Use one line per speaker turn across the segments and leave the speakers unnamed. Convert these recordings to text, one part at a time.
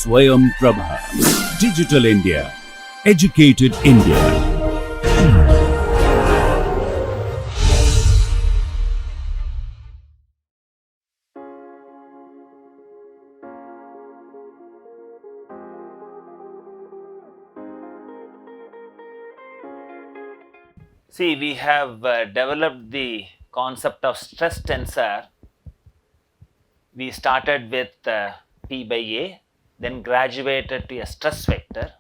Swayam Prabha. Digital India. Educated India.
See, we have developed the concept of stress tensor. We started with P by A, then graduated to a stress vector.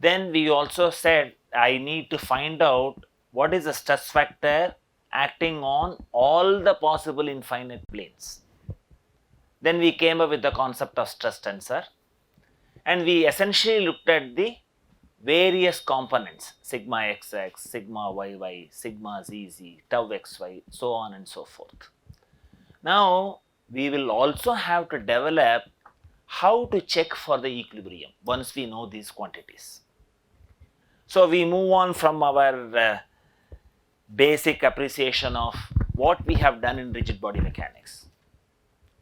Then we also said I need to find out what is a stress vector acting on all the possible infinite planes. Then we came up with the concept of stress tensor, and we essentially looked at the various components, sigma xx, sigma yy, sigma zz, tau xy, so on and so forth. Now, we will also have to develop how to check for the equilibrium once we know these quantities. So, we move on from our basic appreciation of what we have done in rigid body mechanics.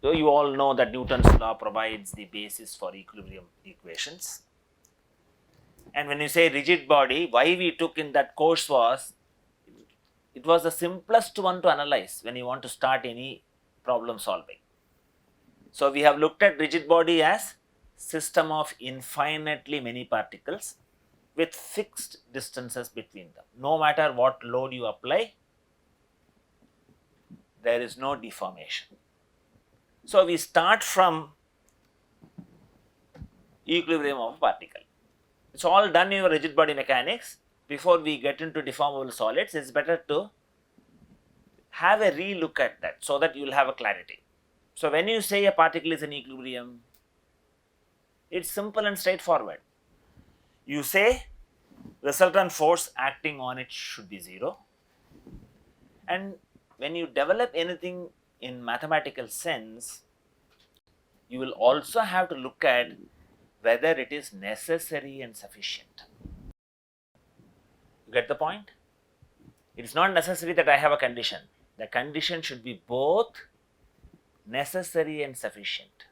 So, you all know that Newton's law provides the basis for equilibrium equations. And when you say rigid body, why we took in that course was, it was the simplest one to analyze when you want to start any problem solving. So, we have looked at rigid body as system of infinitely many particles with fixed distances between them. No matter what load you apply, there is no deformation. So, we start from equilibrium of a particle. It's all done in your rigid body mechanics. Before we get into deformable solids, it's better to have a re-look at that so that you will have a clarity. So, when you say a particle is in equilibrium, it's simple and straightforward. You say resultant force acting on it should be 0, and when you develop anything in mathematical sense, you will also have to look at whether it is necessary and sufficient. You get the point? It is not necessary that I have a condition. The condition should be both necessary and sufficient.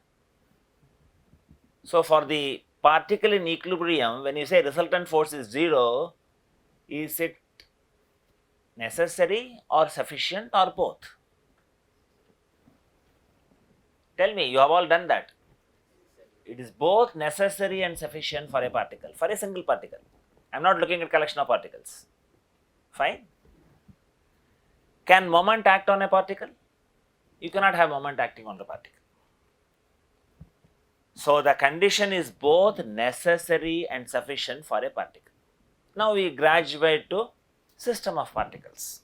So, for the particle in equilibrium, when you say resultant force is 0, is it necessary or sufficient or both? Tell me, you have all done that. It is both necessary and sufficient for a particle, for a single particle. I am not looking at collection of particles. Fine. Can moment act on a particle? You cannot have moment acting on the particle. So, the condition is both necessary and sufficient for a particle. Now, we graduate to system of particles.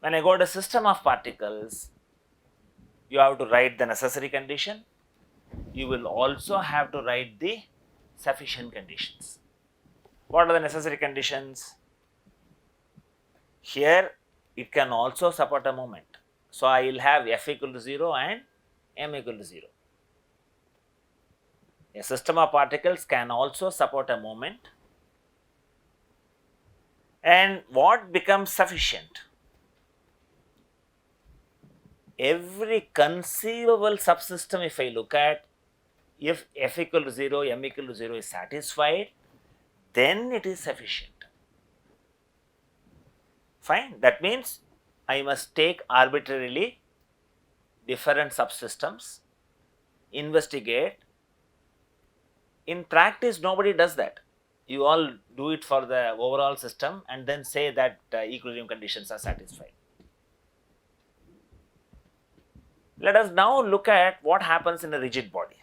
When I go to system of particles, you have to write the necessary condition. You will also have to write the sufficient conditions. What are the necessary conditions? Here, it can also support a moment. So, I will have f equal to 0 and m equal to 0. A system of particles can also support a moment. And what becomes sufficient? Every conceivable subsystem, if I look at, if f equal to 0, m equal to 0 is satisfied, then it is sufficient. Fine. That means I must take arbitrarily different subsystems, investigate. In practice, nobody does that. You all do it for the overall system and then say that equilibrium conditions are satisfied. Let us now look at what happens in a rigid body.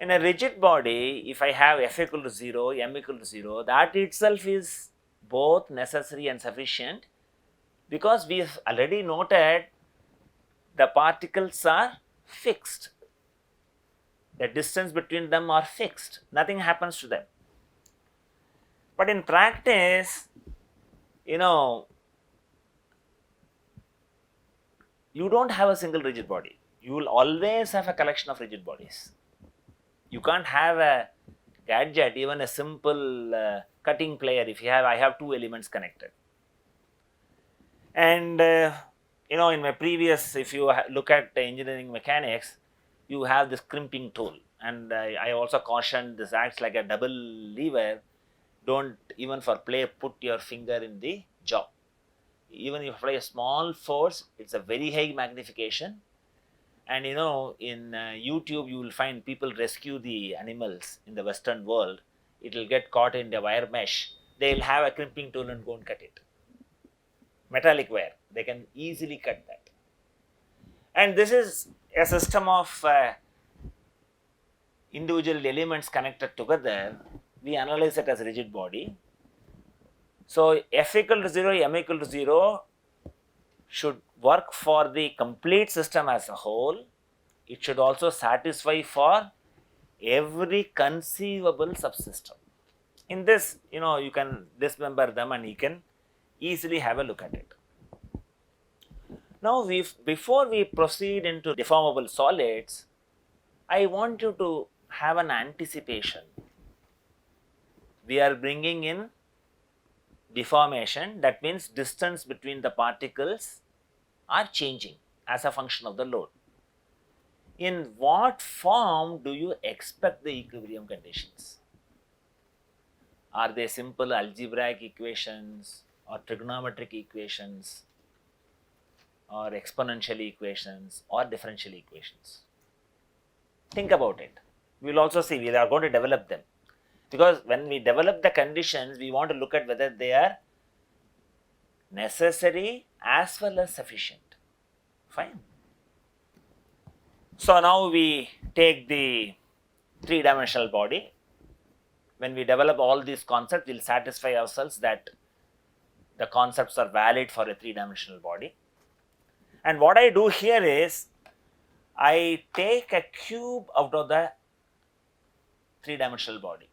In a rigid body, if I have f equal to 0, m equal to 0, that itself is both necessary and sufficient, because we have already noted the particles are fixed. The distance between them are fixed. Nothing happens to them. But in practice, you don't have a single rigid body. You will always have a collection of rigid bodies. You can't have a gadget, even a simple cutting plier, if I have two elements connected. And In my previous, if you look at the engineering mechanics, you have this crimping tool, and I also cautioned this acts like a double lever. Don't even for play put your finger in the jaw. Even if you apply a small force, it's a very high magnification. And in YouTube, you will find people rescue the animals in the Western world. It will get caught in the wire mesh. They'll have a crimping tool and go and cut it. Metallic wire, they can easily cut that. And this is a system of individual elements connected together. We analyze it as a rigid body. So F equal to 0, M equal to 0 should work for the complete system as a whole. It should also satisfy for every conceivable subsystem. In this, you can dismember them and you can easily have a look at it. Now, before we proceed into deformable solids, I want you to have an anticipation. We are bringing in deformation, that means distance between the particles are changing as a function of the load. In what form do you expect the equilibrium conditions? Are they simple algebraic equations or trigonometric equations or exponential equations or differential equations? Think about it. We will also see, we are going to develop them. Because when we develop the conditions, we want to look at whether they are necessary as well as sufficient. Fine. So now we take the three-dimensional body. When we develop all these concepts, we will satisfy ourselves that the concepts are valid for a three-dimensional body. And what I do here is, I take a cube out of the three-dimensional body.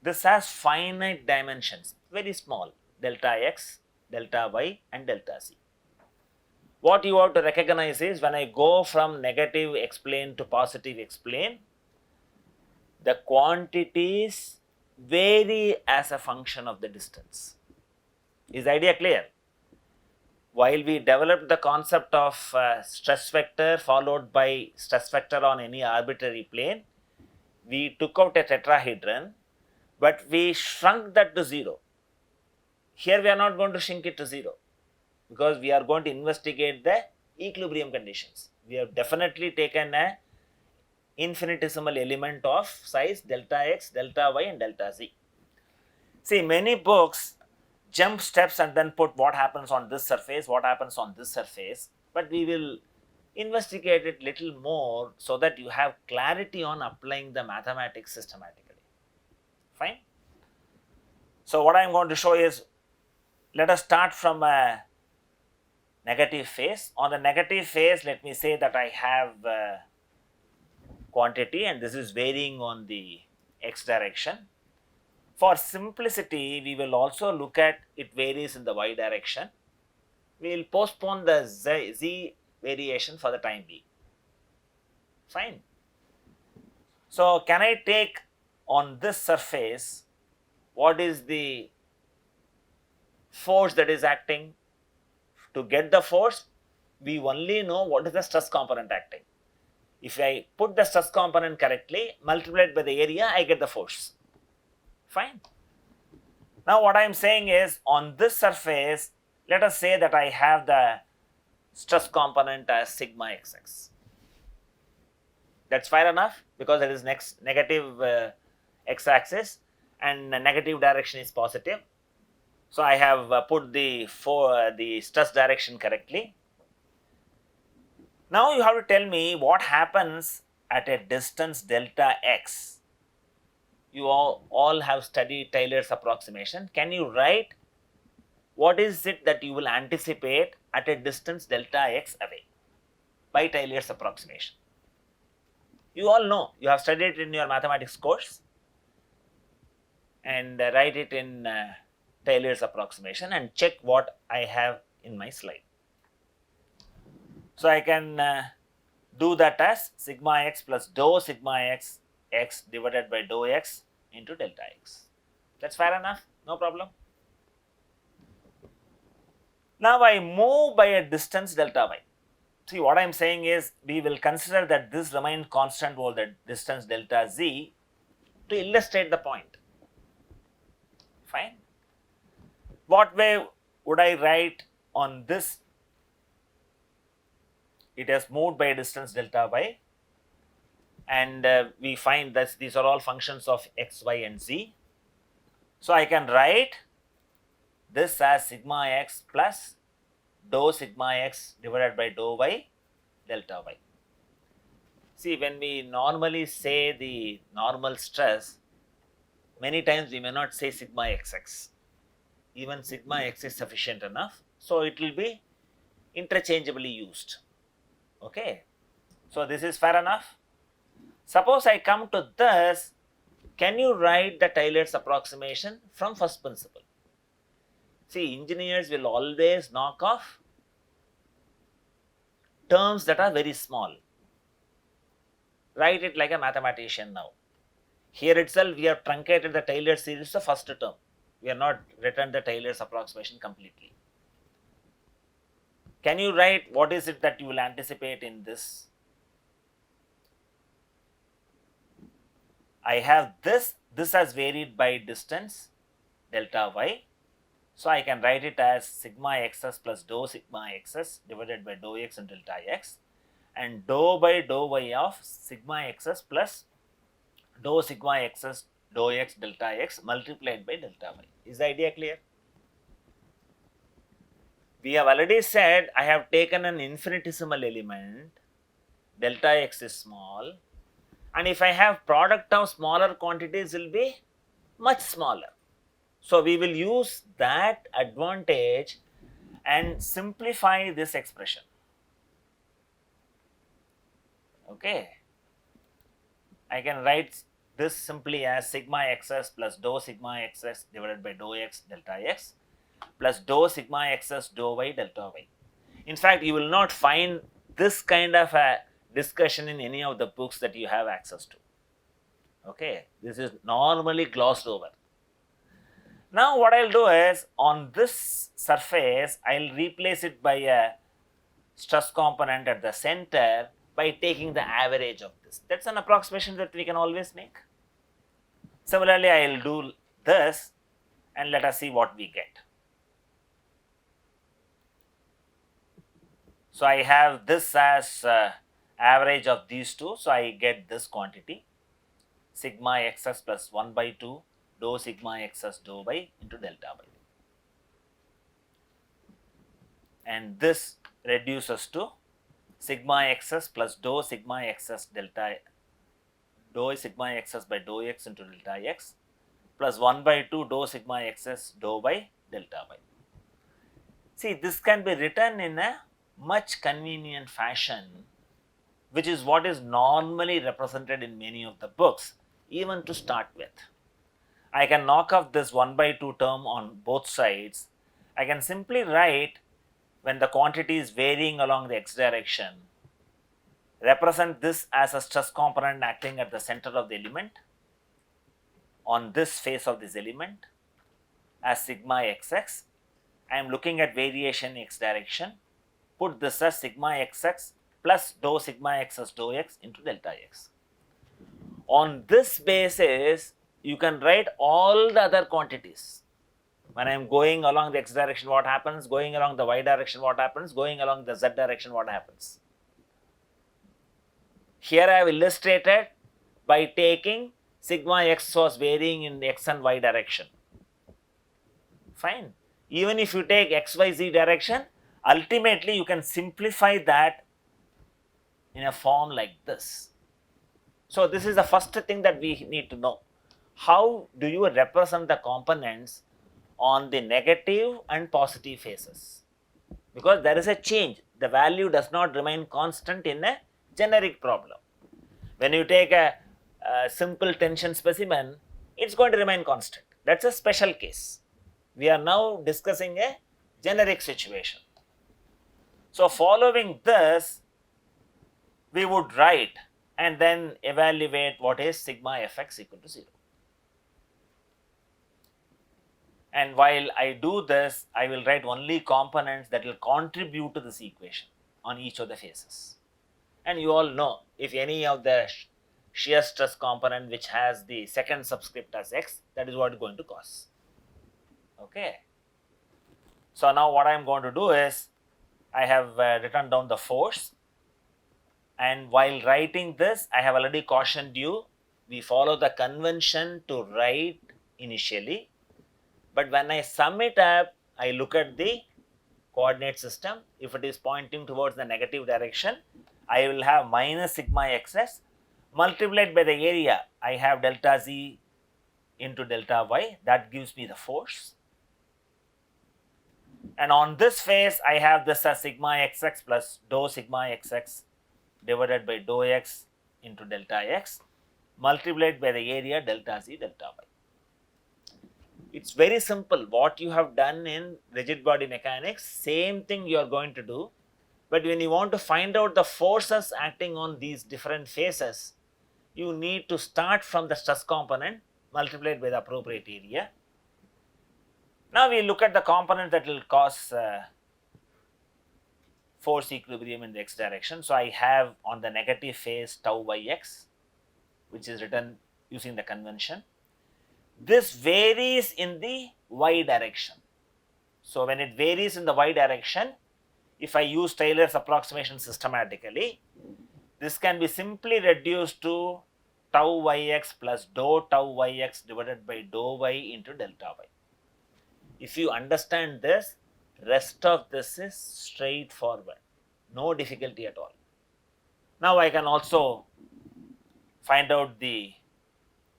This has finite dimensions, very small, delta x, delta y and delta z. What you have to recognize is, when I go from negative x plane to positive x plane, the quantities vary as a function of the distance. Is the idea clear? While we developed the concept of stress vector followed by stress vector on any arbitrary plane, we took out a tetrahedron, but we shrunk that to 0. Here we are not going to shrink it to 0, because we are going to investigate the equilibrium conditions. We have definitely taken a infinitesimal element of size delta x, delta y and delta z. See, many books jump steps and then put what happens on this surface, what happens on this surface, but we will investigate it little more so that you have clarity on applying the mathematics systematically. Fine. So what I am going to show is, let us start from a negative phase. On the negative phase, let me say that I have quantity and this is varying on the x direction. For simplicity, we will also look at it varies in the y direction. We will postpone the z variation for the time being. Fine. So can I take on this surface, what is the force that is acting? To get the force, we only know what is the stress component acting. If I put the stress component correctly, multiplied by the area, I get the force. Fine. Now what I am saying is, on this surface, let us say that I have the stress component as sigma xx. That's fair enough, because it is negative x-axis and the negative direction is positive. So I have put the stress direction correctly. Now you have to tell me what happens at a distance delta x. You all have studied Taylor's approximation. Can you write what is it that you will anticipate at a distance delta x away by Taylor's approximation? You all know, you have studied it in your mathematics course, and write it in Taylor's approximation and check what I have in my slide. So I can do that as sigma x plus dou sigma x, x divided by dou x into delta x. That's fair enough, no problem. Now I move by a distance delta y. See, what I am saying is we will consider that this remains constant over the distance delta z to illustrate the point. Fine. What way would I write on this? It has moved by a distance delta y, and we find that these are all functions of x, y, and z. So I can write this as sigma x plus dou sigma x divided by dou y delta y. See, when we normally say the normal stress, many times we may not say sigma xx. Even sigma x is sufficient enough, so it will be interchangeably used. Okay, so this is fair enough. Suppose I come to this, can you write the Taylor's approximation from first principle? See, engineers will always knock off terms that are very small. Write it like a mathematician now. Here itself we have truncated the Taylor series to first term. We have not written the Taylor's approximation completely. Can you write what is it that you will anticipate in this? I have this has varied by distance delta y. So I can write it as sigma xs plus dou sigma xs divided by dou x and delta x, and dou by dou y of sigma xs plus dou sigma xs dou x delta x multiplied by delta y. Is the idea clear? We have already said I have taken an infinitesimal element, delta x is small, and if I have product of smaller quantities will be much smaller. So we will use that advantage and simplify this expression. Okay, I can write this simply as sigma xs plus dou sigma xs divided by dou x delta x plus dou sigma xs dou y delta y. In fact, you will not find this kind of a discussion in any of the books that you have access to. Okay, this is normally glossed over. Now what I will do is, on this surface, I will replace it by a stress component at the center by taking the average of this. That is an approximation that we can always make. Similarly, I will do this and let us see what we get. So I have this as average of these two, so I get this quantity sigma xs plus 1 by 2 dou sigma xs dou y into delta y, and this reduces to sigma xs plus dou sigma xs delta dou sigma xs by dou x into delta x plus 1 by 2 dou sigma xs dou y delta y. See, this can be written in a much convenient fashion, which is what is normally represented in many of the books, even to start with. I can knock off this 1 by 2 term on both sides. I can simply write, when the quantity is varying along the x direction, represent this as a stress component acting at the center of the element on this face of this element as sigma xx. I am looking at variation x direction. Put this as sigma xx plus dou sigma xs dou x into delta x. On this basis, you can write all the other quantities. When I am going along the x direction, what happens? Going along the y direction, what happens? Going along the z direction, what happens? Here I have illustrated by taking sigma x was varying in the x and y direction. Fine. Even if you take x, y, z direction, ultimately you can simplify that in a form like this. So this is the first thing that we need to know. How do you represent the components on the negative and positive phases? Because there is a change. The value does not remain constant in a generic problem. When you take a simple tension specimen, it is going to remain constant. That is a special case. We are now discussing a generic situation. So following this, we would write and then evaluate what is sigma fx equal to 0. And while I do this, I will write only components that will contribute to this equation on each of the faces. And you all know, if any of the shear stress component which has the second subscript as x, that is what is going to cause. Okay. So now what I am going to do is, I have written down the force, and while writing this, I have already cautioned you, we follow the convention to write initially, but when I sum it up, I look at the coordinate system. If it is pointing towards the negative direction, I will have minus sigma xs multiplied by the area. I have delta z into delta y, that gives me the force. And on this face, I have this as sigma xx plus dou sigma xx divided by dou x into delta x multiplied by the area delta z delta y. It's very simple. What you have done in rigid body mechanics, same thing you are going to do. But when you want to find out the forces acting on these different faces, you need to start from the stress component multiplied by the appropriate area. Now we look at the component that will cause force equilibrium in the x direction. So I have on the negative phase tau yx, which is written using the convention. This varies in the y direction. So when it varies in the y direction, if I use Taylor's approximation systematically, this can be simply reduced to tau yx plus dou tau yx divided by dou y into delta y. If you understand this, rest of this is straightforward, no difficulty at all. Now I can also find out the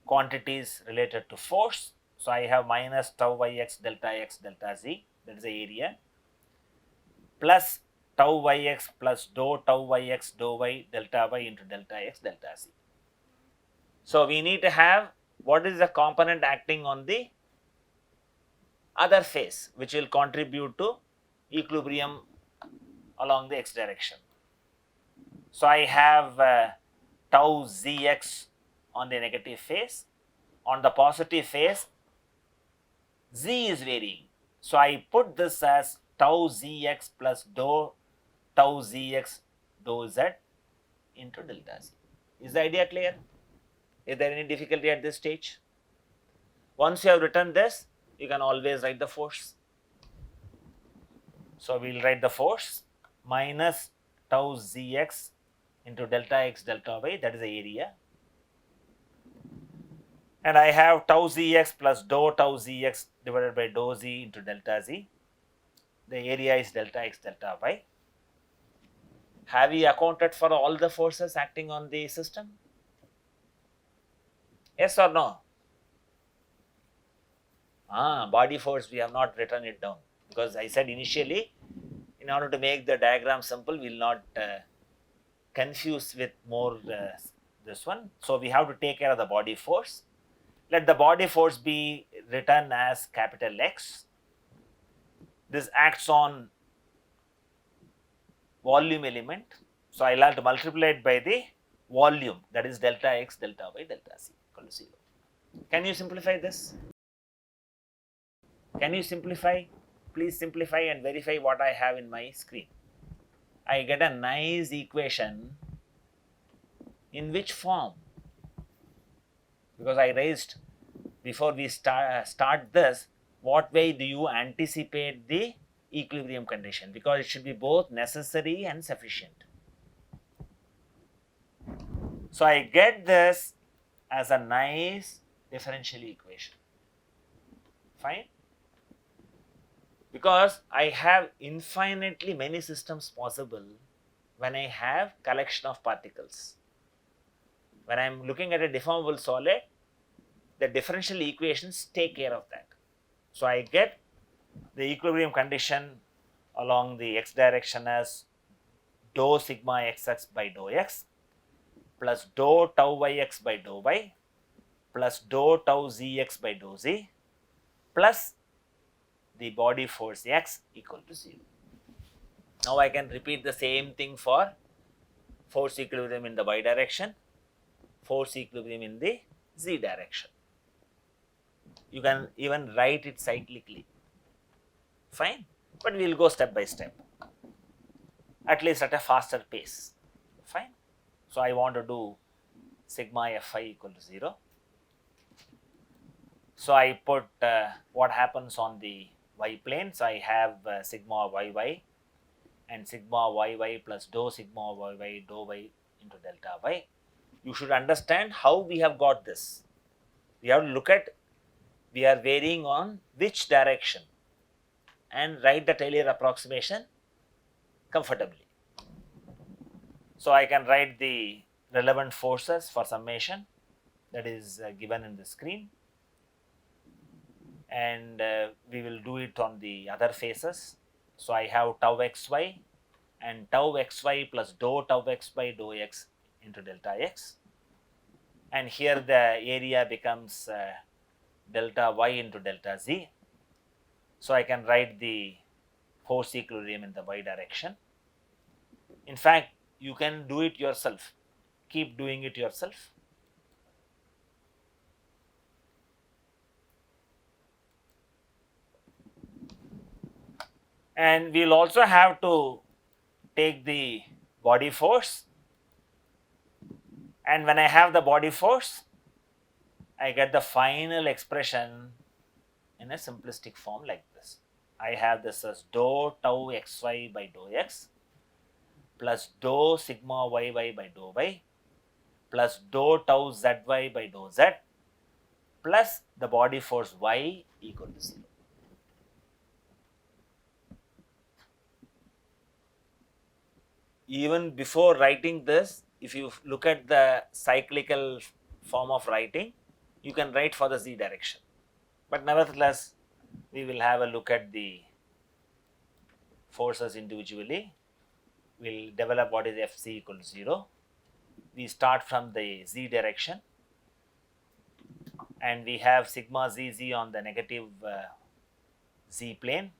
quantities related to force. So I have minus tau yx delta z, that is the area, plus tau yx plus dou tau yx dou y delta y into delta x delta z. So we need to have what is the component acting on the other face, which will contribute to equilibrium along the x direction. So I have tau zx on the negative phase. On the positive phase, z is varying. So I put this as tau zx plus dou tau zx dou z into delta z. Is the idea clear? Is there any difficulty at this stage? Once you have written this, you can always write the force. So we will write the force minus tau zx into delta x delta y, that is the area. And I have tau zx plus dou tau zx divided by dou z into delta z. The area is delta x delta y. Have we accounted for all the forces acting on the system? Yes or no? Body force, we have not written it down, because I said initially, in order to make the diagram simple, we will not confuse with more this one. So we have to take care of the body force. Let the body force be written as capital X. This acts on volume element. So I will have to multiply it by the volume, that is delta x delta y delta z equal to 0. Can you simplify this? Can you simplify? Please simplify and verify what I have in my screen. I get a nice equation. In which form? Because I raised, before we start this, what way do you anticipate the equilibrium condition? Because it should be both necessary and sufficient. So I get this as a nice differential equation. Fine? Because I have infinitely many systems possible when I have collection of particles. When I am looking at a deformable solid, the differential equations take care of that. So I get the equilibrium condition along the x direction as dou sigma xx by dou x plus dou tau yx by dou y plus dou tau zx by dou z plus the body force x equal to 0. Now I can repeat the same thing for force equilibrium in the y direction, force equilibrium in the z direction. You can even write it cyclically. Fine. But we will go step by step, at least at a faster pace. Fine. So I want to do sigma Fi equal to 0. So I put what happens on the y plane. So I have sigma Yy and sigma Yy plus dou sigma Yy dou y into delta y. You should understand how we have got this. We have to look at, we are varying on which direction, and write the Taylor approximation comfortably. So I can write the relevant forces for summation that is given in the screen, and we will do it on the other faces. So I have tau xy and tau xy plus dou tau xy dou x into delta x, and here the area becomes delta y into delta z. So I can write the force equilibrium in the y direction. In fact, you can do it yourself. Keep doing it yourself. And we'll also have to take the body force. And when I have the body force, I get the final expression in a simplistic form like this. I have this as dou tau xy by dou x plus dou sigma yy by dou y plus dou tau zy by dou z plus the body force y equal to 0. Even before writing this, if you look at the cyclical form of writing, you can write for the z direction. But nevertheless, we will have a look at the forces individually. We will develop what is Fc equal to 0. We start from the z direction, and we have sigma zz on the negative z plane,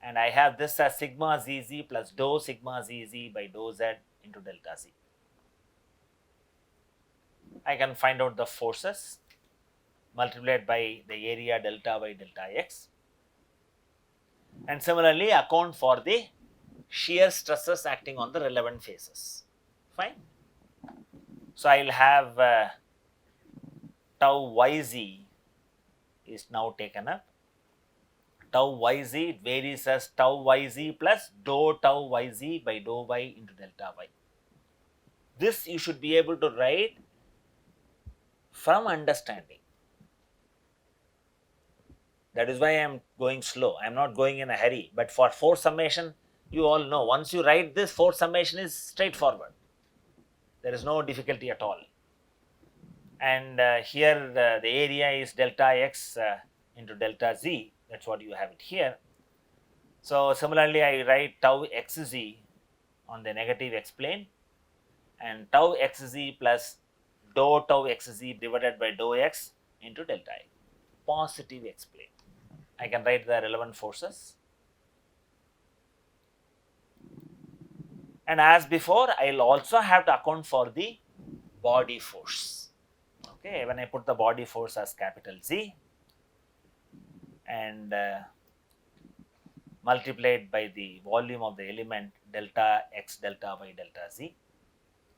and I have this as sigma zz plus dou sigma zz by dou z into delta z. I can find out the forces multiplied by the area delta y delta x, and similarly account for the shear stresses acting on the relevant faces. Fine. So I will have tau yz is now taken up. Tau yz, it varies as tau yz plus dou tau yz by dou y into delta y. This you should be able to write from understanding. That is why I am going slow. I am not going in a hurry. But for force summation, you all know, once you write this, force summation is straightforward. There is no difficulty at all. And here the area is delta x into delta z. That's what you have it here. So similarly, I write tau xz on the negative x plane, and tau xz plus dou tau xz divided by dou x into delta x, positive x plane. I can write the relevant forces. And as before, I will also have to account for the body force. Okay, when I put the body force as capital Z and multiplied by the volume of the element delta x delta y delta z,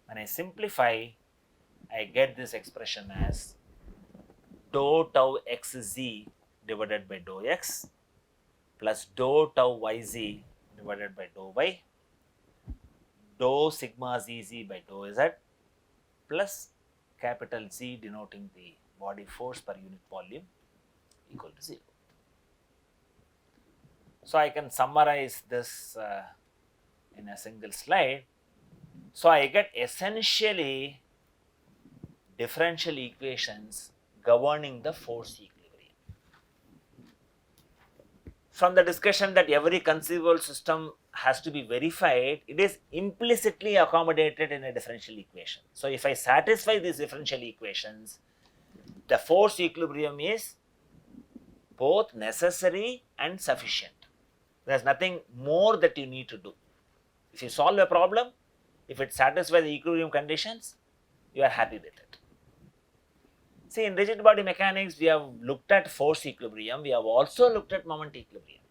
when I simplify, I get this expression as dou tau xz divided by dou x plus dou tau yz divided by dou y dou sigma zz by dou z plus capital Z denoting the body force per unit volume equal to 0. So I can summarize this in a single slide. So I get essentially differential equations governing the force equilibrium. From the discussion that every conceivable system has to be verified, it is implicitly accommodated in a differential equation. So if I satisfy these differential equations, the force equilibrium is both necessary and sufficient. There is nothing more that you need to do. If you solve a problem, if it satisfies the equilibrium conditions, you are happy with it. See, in rigid body mechanics, we have looked at force equilibrium, we have also looked at moment equilibrium.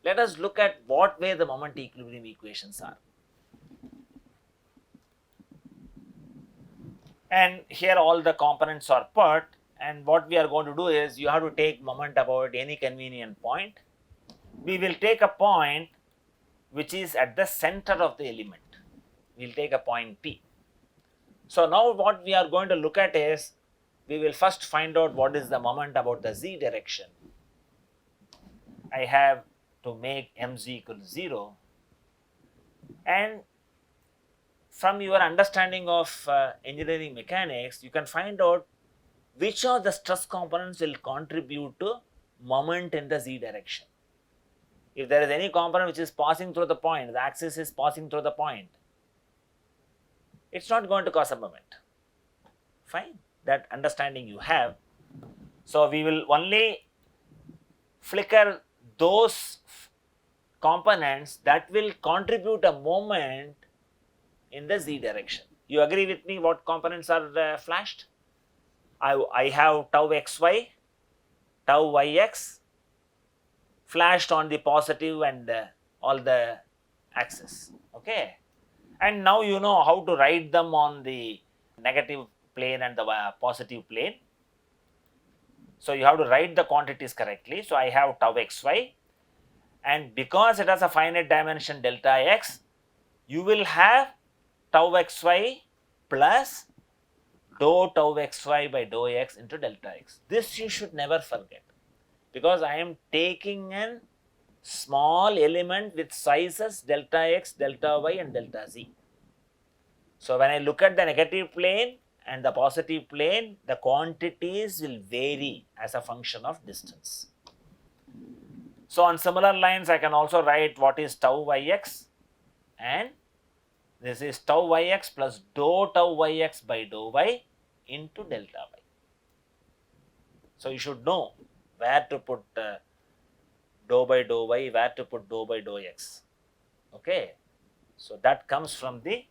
Let us look at what way the moment equilibrium equations are. And here all the components are put, and what we are going to do is you have to take moment about any convenient point. We will take a point which is at the center of the element. We will take a point P. So now what we are going to look at is, we will first find out what is the moment about the z direction. I have to make mz equal to 0, and from your understanding of engineering mechanics, you can find out which of the stress components will contribute to moment in the z direction. If there is any component which is passing through the point, the axis is passing through the point, it's not going to cause a moment. Fine, that understanding you have. So we will only flicker those components that will contribute a moment in the z direction. You agree with me what components are flashed? I have tau xy, tau yx flashed on the positive and all the axis. Okay, and now you know how to write them on the negative plane and the positive plane. So you have to write the quantities correctly. So I have tau xy, and because it has a finite dimension delta x, you will have tau xy plus dou tau xy by dou x into delta x. This you should never forget, because I am taking a small element with sizes delta x, delta y and delta z. So when I look at the negative plane and the positive plane, the quantities will vary as a function of distance. So on similar lines, I can also write what is tau yx, and this is tau yx plus dou tau yx by dou y into delta y. So you should know where to put dou by dou y, where to put dou by dou x. Okay, so that comes from the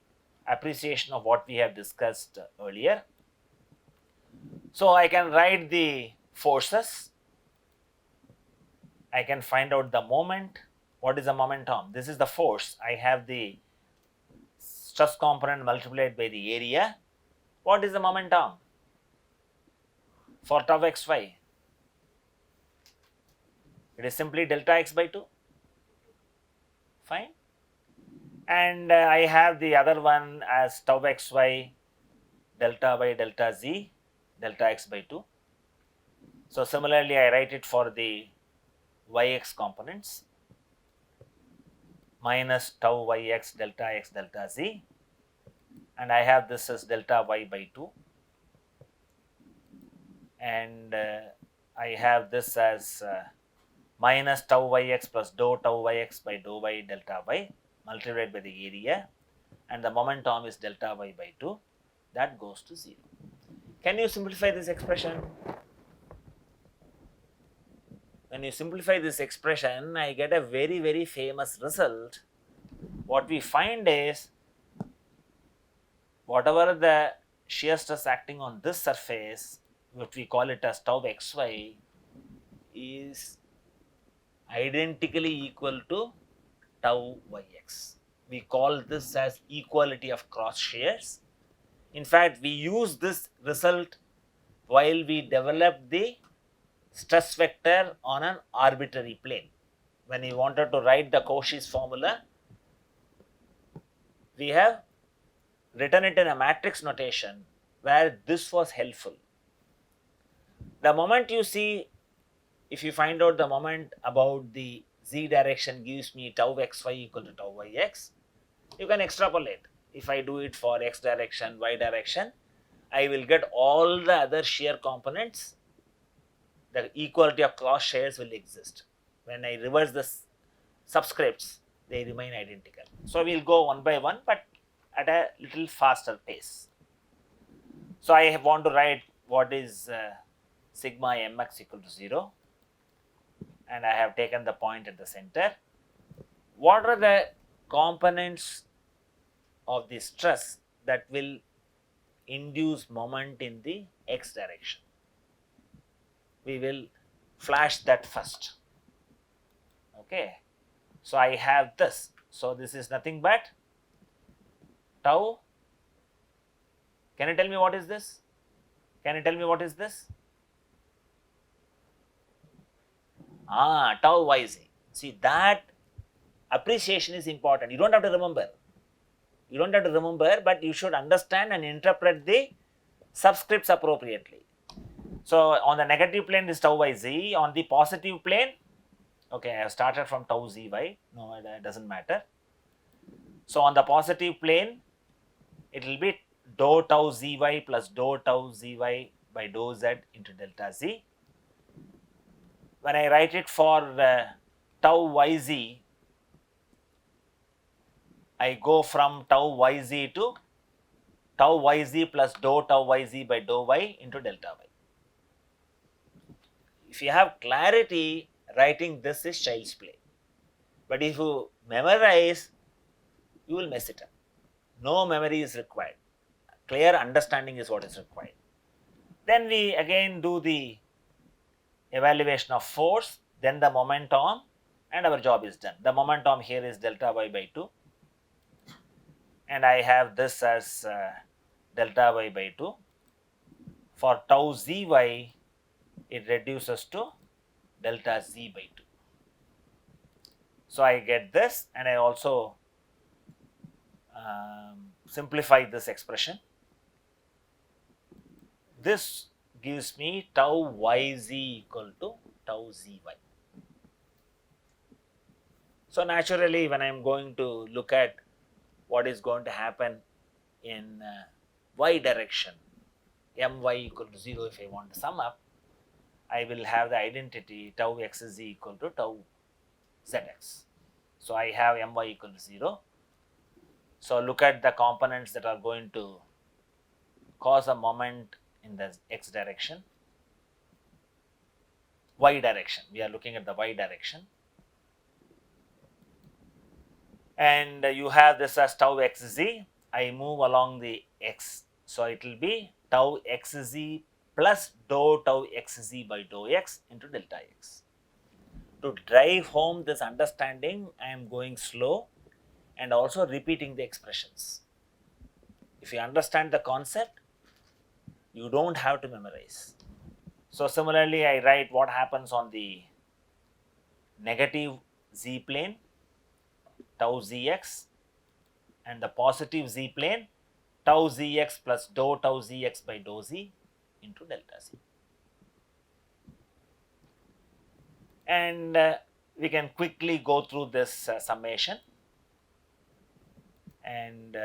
appreciation of what we have discussed earlier. So I can write the forces, I can find out the moment. What is the momentum? This is the force. I have the stress component multiplied by the area. What is the momentum for tau xy? It is simply delta x by 2. Fine. And I have the other one as tau xy delta by delta z delta x by 2. So similarly, I write it for the yx components, minus tau yx delta z, and I have this as delta y by 2, and I have this as minus tau yx plus dou tau yx by dou y delta y multiplied by the area, and the momentum is delta y by 2, that goes to 0. Can you simplify this expression? When you simplify this expression, I get a very, very famous result. What we find is, whatever the shear stress acting on this surface, what we call it as tau xy, is identically equal to tau yx. We call this as equality of cross shears. In fact, we use this result while we develop the stress vector on an arbitrary plane. When we wanted to write the Cauchy's formula, we have written it in a matrix notation where this was helpful. The moment you see, if you find out the moment about the z direction gives me tau xy equal to tau yx, you can extrapolate. If I do it for x direction, y direction, I will get all the other shear components. The equality of cross shears will exist. When I reverse the subscripts, they remain identical. So we will go one by one, but at a little faster pace. So I want to write what is sigma mx equal to 0, and I have taken the point at the center. What are the components of the stress that will induce moment in the x direction. We will flash that first. Okay, so I have this. So this is nothing but tau. Can you tell me what is this? Can you tell me what is this? Tau yz. See, that appreciation is important. You don't have to remember. You don't have to remember, but you should understand and interpret the subscripts appropriately. So on the negative plane is tau by z. On the positive plane, okay, I have started from tau zy. No, it doesn't matter. So on the positive plane, it will be dou tau zy plus dou tau zy by dou z into delta z. When I write it for tau yz, I go from tau yz to tau yz plus dou tau yz by dou y into delta y. If you have clarity, writing this is child's play. But if you memorize, you will mess it up. No memory is required. Clear understanding is what is required. Then we again do the evaluation of force, then the momentum, and our job is done. The momentum here is delta y by 2. And I have this as delta y by 2. For tau zy, it reduces to delta z by 2. So I get this, and I also simplify this expression. This gives me tau yz equal to tau zy. So naturally, when I am going to look at what is going to happen in y direction, my equal to 0, if I want to sum up, I will have the identity tau xz equal to tau zx. So I have my equal to 0. So look at the components that are going to cause a moment in the x direction. Y direction, we are looking at the y direction. And you have this as tau xz. I move along the x. So it will be tau xz plus dou tau xz by dou x into delta x. To drive home this understanding, I am going slow and also repeating the expressions. If you understand the concept, you don't have to memorize. So similarly, I write what happens on the negative z plane, tau zx, and the positive z plane, tau zx plus dou tau zx by dou z into delta z. And we can quickly go through this summation. And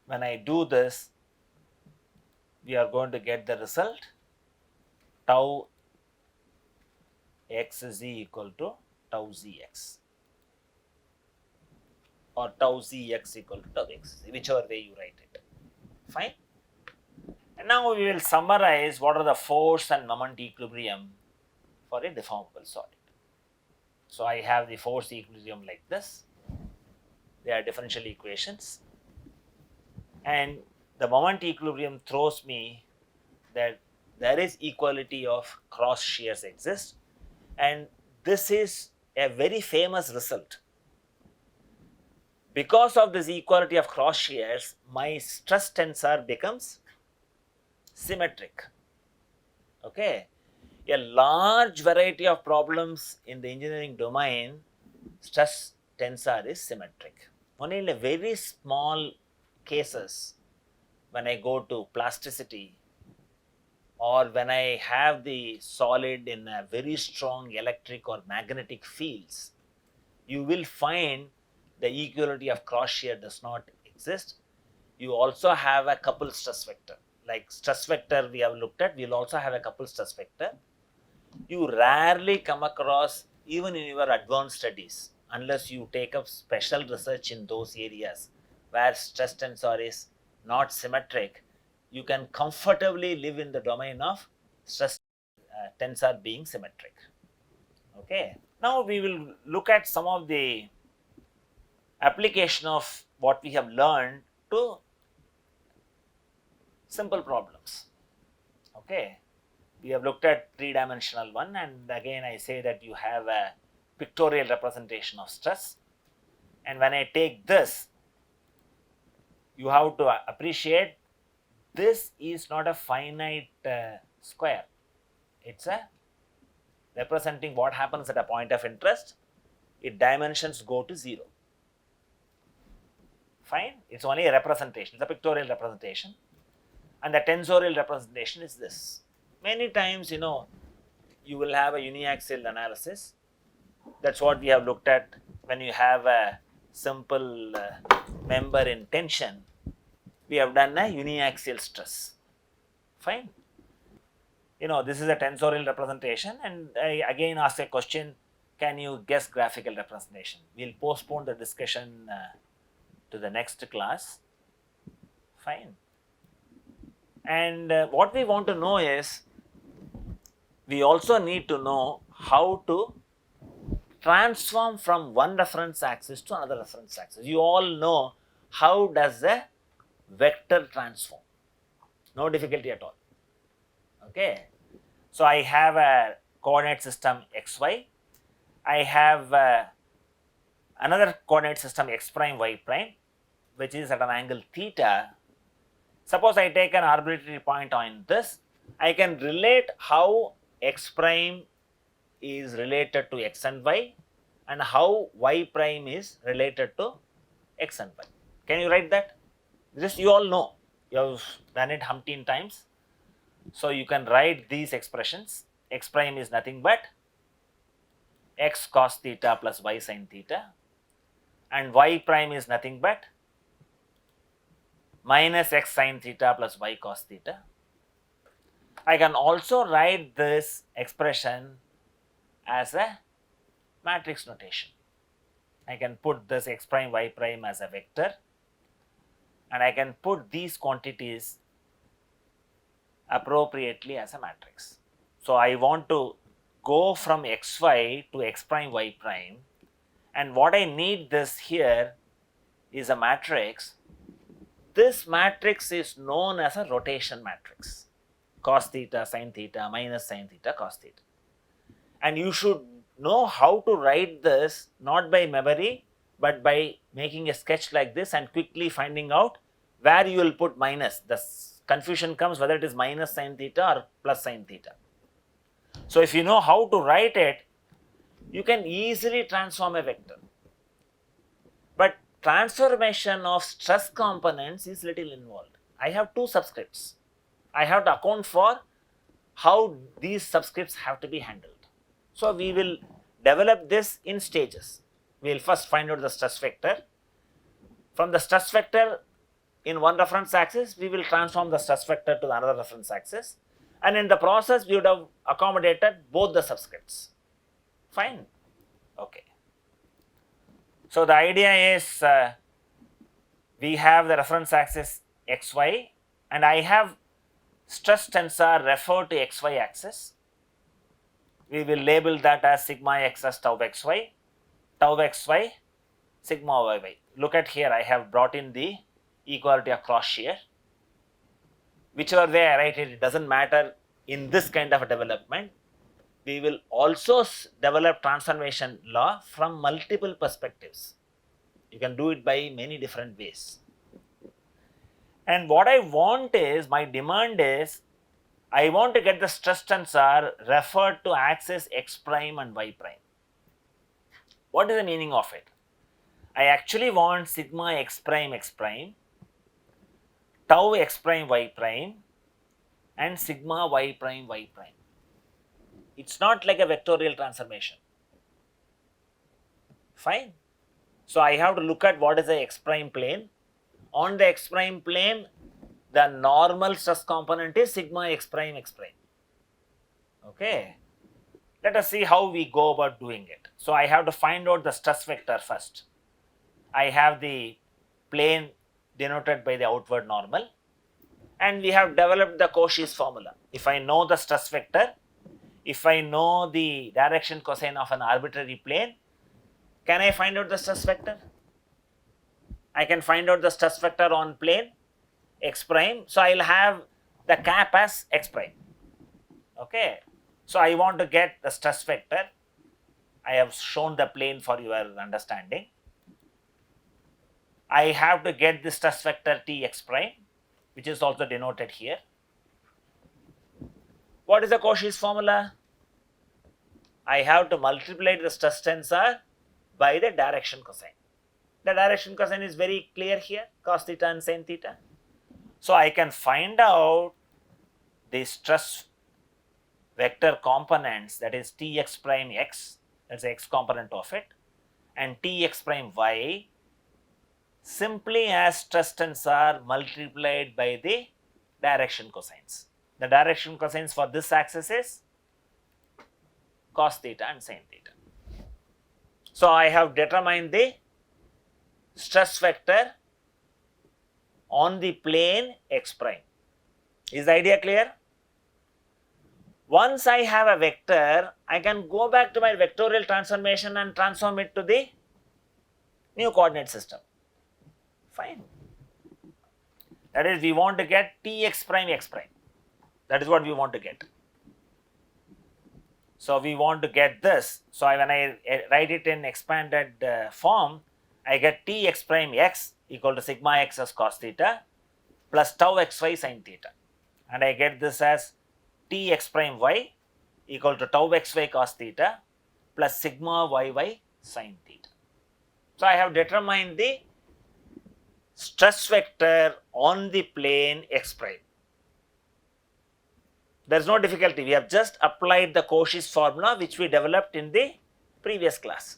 when I do this, we are going to get the result tau xz equal to tau zx, or tau zx equal to tau xz, whichever way you write it. Fine. And now we will summarize what are the force and moment equilibrium for a deformable solid. So I have the force equilibrium like this. They are differential equations. And the moment equilibrium throws me that there is equality of cross shears exist, and this is a very famous result. Because of this equality of cross shears, my stress tensor becomes symmetric. Okay, a large variety of problems in the engineering domain, stress tensor is symmetric. Only in a very small cases, when I go to plasticity, or when I have the solid in a very strong electric or magnetic fields, you will find the equality of cross shear does not exist. You also have a couple stress vector. Like stress vector we have looked at, we will also have a couple stress vector. You rarely come across, even in your advanced studies, unless you take up special research in those areas where stress tensor is not symmetric, you can comfortably live in the domain of stress tensor being symmetric. Okay. Now we will look at some of the application of what we have learned to simple problems. Okay, we have looked at three-dimensional one, and again I say that you have a pictorial representation of stress, and when I take this, you have to appreciate this is not a finite square. It's a representing what happens at a point of interest. Its dimensions go to 0. Fine, it's only a representation, it's a pictorial representation, and the tensorial representation is this. Many times, you will have a uniaxial analysis. That's what we have looked at when you have a simple member in tension. We have done a uniaxial stress. Fine. This is a tensorial representation, and I again ask a question, can you guess graphical representation? We'll postpone the discussion to the next class. Fine. And what we want to know is, we also need to know how to transform from one reference axis to another reference axis. You all know how does a vector transform. No difficulty at all. Okay. So I have a coordinate system xy. I have another coordinate system x prime y prime, which is at an angle theta. Suppose I take an arbitrary point on this, I can relate how x prime is related to x and y, and how y prime is related to x and y. Can you write that? This you all know. You have done it umpteen times. So you can write these expressions. X prime is nothing but x cos theta plus y sin theta, and y prime is nothing but minus x sin theta plus y cos theta. I can also write this expression as a matrix notation. I can put this x prime y prime as a vector, and I can put these quantities appropriately as a matrix. So I want to go from xy to x prime y prime, and what I need this here is a matrix. This matrix is known as a rotation matrix. Cos theta, sin theta, minus sin theta, cos theta. And you should know how to write this, not by memory, but by making a sketch like this and quickly finding out where you will put minus. The confusion comes whether it is minus sin theta or plus sin theta. So if you know how to write it, you can easily transform a vector. But transformation of stress components is little involved. I have two subscripts. I have to account for how these subscripts have to be handled. So we will develop this in stages. We will first find out the stress vector. From the stress vector in one reference axis, we will transform the stress vector to another reference axis, and in the process we would have accommodated both the subscripts. Fine. Okay. So the idea is we have the reference axis xy, and I have stress tensor referred to xy axis. We will label that as sigma xs tau xy, sigma yy. Look at here, I have brought in the equality of cross shear. Whichever way I write it, it doesn't matter in this kind of a development. We will also develop transformation law from multiple perspectives. You can do it by many different ways. And what I want is, my demand is, I want to get the stress tensor referred to axis x prime and y prime. What is the meaning of it? I actually want sigma x prime, tau x prime y prime, and sigma y prime. It's not like a vectorial transformation. Fine. So I have to look at what is the x prime plane. On the x prime plane, the normal stress component is sigma x prime. Okay. Let us see how we go about doing it. So I have to find out the stress vector first. I have the plane denoted by the outward normal, and we have developed the Cauchy's formula. If I know the stress vector, if I know the direction cosine of an arbitrary plane, can I find out the stress vector? I can find out the stress vector on plane, x prime. So I'll have the cap as x prime. Okay. So I want to get the stress vector. I have shown the plane for your understanding. I have to get the stress vector Tx prime, which is also denoted here. What is the Cauchy's formula? I have to multiply the stress tensor by the direction cosine. The direction cosine is very clear here, cos theta and sin theta. So I can find out the stress vector components, that is Tx prime x, that's the x component of it, and Tx prime y, simply as stress tensor multiplied by the direction cosines. The direction cosines for this axis is cos theta and sin theta. So I have determined the stress vector on the plane x prime. Is the idea clear? Once I have a vector, I can go back to my vectorial transformation and transform it to the new coordinate system. Fine. That is, we want to get Tx prime x prime. That is what we want to get. So we want to get this. So when I write it in expanded form, I get Tx prime x equal to sigma x as cos theta plus tau xy sin theta. And I get this as Tx prime y equal to tau xy cos theta plus sigma yy sin theta. So I have determined the stress vector on the plane x prime. There is no difficulty. We have just applied the Cauchy's formula which we developed in the previous class.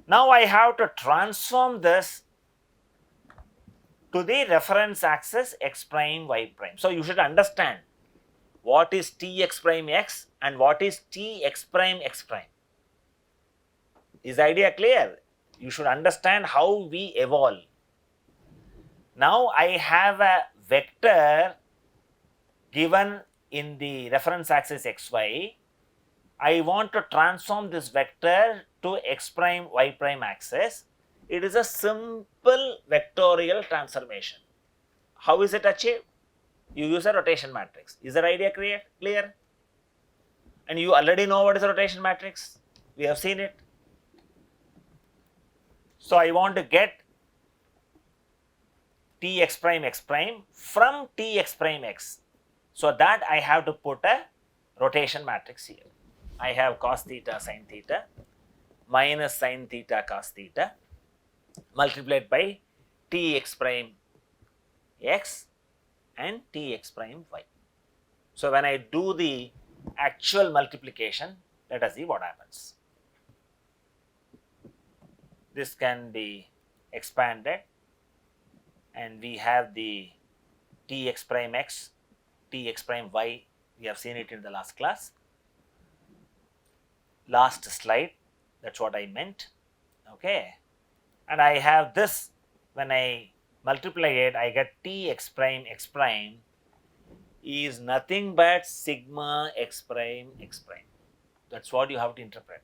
Now I have to transform this to the reference axis x prime y prime. So you should understand what is Tx prime x and what is Tx prime x prime. Is the idea clear? You should understand how we evolve. Now I have a vector given in the reference axis xy. I want to transform this vector to x prime y prime axis. It is a simple vectorial transformation. How is it achieved? You use a rotation matrix. Is the idea clear? And you already know what is a rotation matrix. We have seen it. So I want to get Tx prime x prime from Tx prime x. So that I have to put a rotation matrix here. I have cos theta sin theta minus sin theta cos theta multiplied by Tx prime x and Tx prime y. So when I do the actual multiplication, let us see what happens. This can be expanded and we have the Tx prime x, Tx prime y, we have seen it in the last class. Last slide, that's what I meant. Okay. And I have this, when I multiply it, I get Tx prime x prime is nothing but sigma x prime x prime. That's what you have to interpret.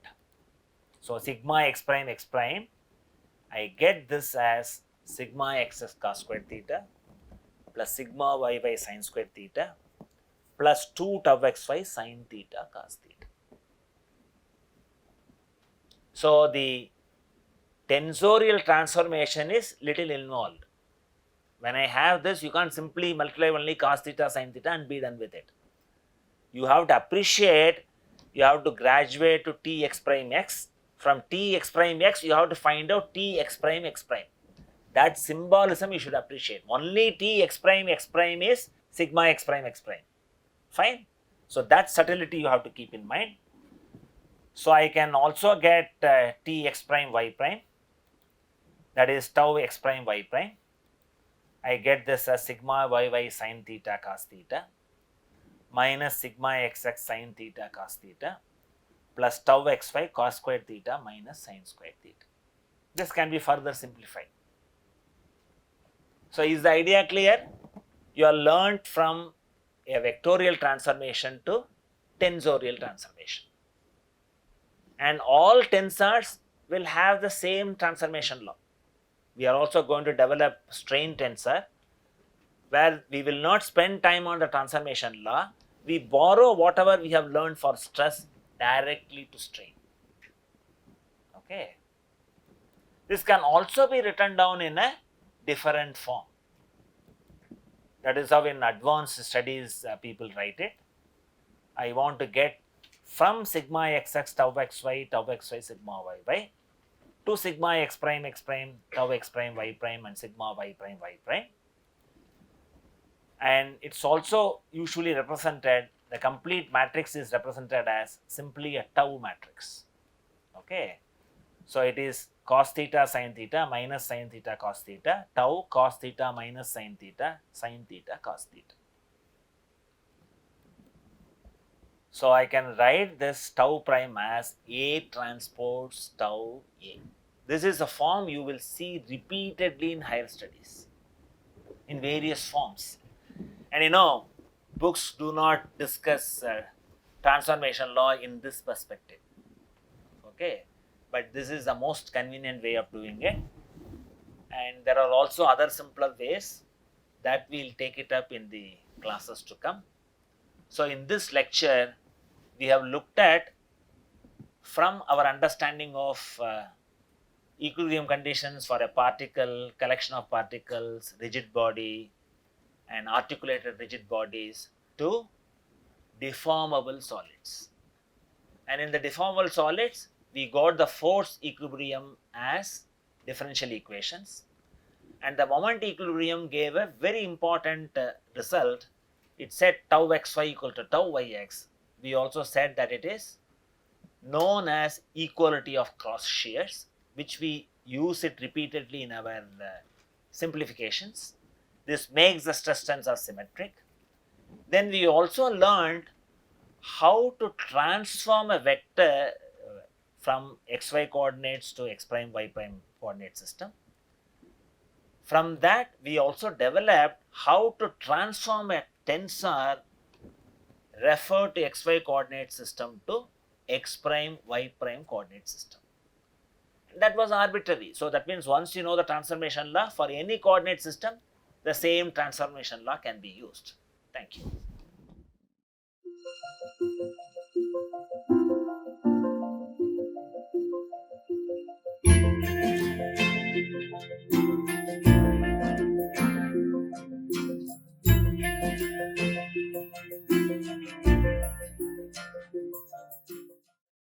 So sigma x prime, I get this as sigma x cos squared theta plus sigma y sin squared theta plus 2 tau xy sin theta cos theta. So the tensorial transformation is little involved. When I have this, you can't simply multiply only cos theta sin theta and be done with it. You have to appreciate, you have to graduate to Tx prime x. From Tx prime x, you have to find out Tx prime x prime. That symbolism you should appreciate. Only Tx prime x prime is sigma x prime x prime. Fine. So that subtlety you have to keep in mind. So I can also get Tx prime y prime, that is tau x prime y prime. I get this as sigma yy sin theta cos theta minus sigma xx sin theta cos theta plus tau xy cos squared theta minus sin squared theta. This can be further simplified. So is the idea clear? You have learnt from a vectorial transformation to tensorial transformation. And all tensors will have the same transformation law. We are also going to develop strain tensor. where we will not spend time on the transformation law. We borrow whatever we have learned for stress directly to strain. Okay. This can also be written down in a different form. That is how in advanced studies people write it. I want to get from sigma xx tau xy sigma yy to sigma x prime tau x prime y prime and sigma y prime y prime. And it's also usually represented, the complete matrix is represented as simply a tau matrix. Okay. So it is cos theta sin theta minus sin theta cos theta, tau cos theta minus sin theta cos theta. So I can write this tau prime as A transpose tau A. This is a form you will see repeatedly in higher studies in various forms. And you know, books do not discuss transformation law in this perspective. Okay, but this is the most convenient way of doing it. And there are also other simpler ways that we'll take it up in the classes to come. So in this lecture, we have looked at, from our understanding of equilibrium conditions for a particle, collection of particles, rigid body, and articulated rigid bodies, to deformable solids. And in the deformable solids, we got the force equilibrium as differential equations. And the moment equilibrium gave a very important result. It said tau xy equal to tau yx. We also said that it is known as equality of cross shears, which we use it repeatedly in our simplifications. This makes the stress tensor symmetric. Then we also learned how to transform a vector from xy coordinates to x prime y prime coordinate system. From that, we also developed how to transform a tensor referred to xy coordinate system to x prime y prime coordinate system. That was arbitrary. So that means once you know the transformation law, for any coordinate system, the same transformation law can be used. Thank you.